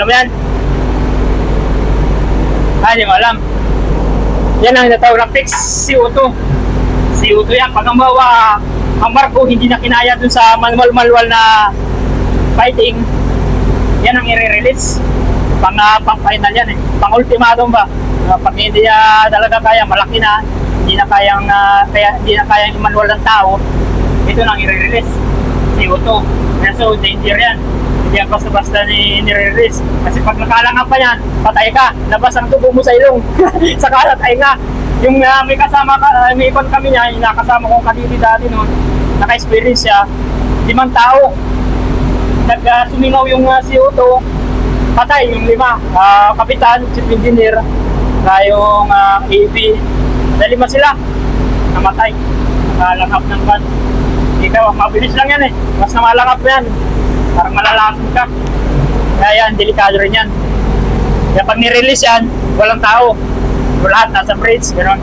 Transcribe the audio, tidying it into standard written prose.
Alam mo yan? Hindi mo alam. Yan ang natawag na fix CO2. CO2 yan. Pag ang barko hindi na kinaya dun sa manual na fighting, yan ang i-release. Pang final yan eh. Pang ultimatum ba? Pag hindi talaga kaya, malaki na, hindi na kayang i-manual ng tao, ito nang i-release. CO2. Kaya so, danger yan. Hindi yan basta-basta ni-release. Kasi pag nakalangan pa yan, patay ka. Labas ang tubo mo sa ilong. Saka natay nga. Yung may kasama may ikon kami niya, yung nakasama kong kadiri dati noon, naka-experience siya, 5 tao. Sumingaw yung CO2, patay yung 5. Kapitan, chief engineer, yung AP, dahil 5 sila, namatay. Nakalangap ng van. Ikaw, mabilis lang yan eh. Basta malangap yan, parang malalason ka. Kaya yan, delikado rin yan. Kaya pag nirelease yan, walang tao. Lahat nasa bridge, gano'n.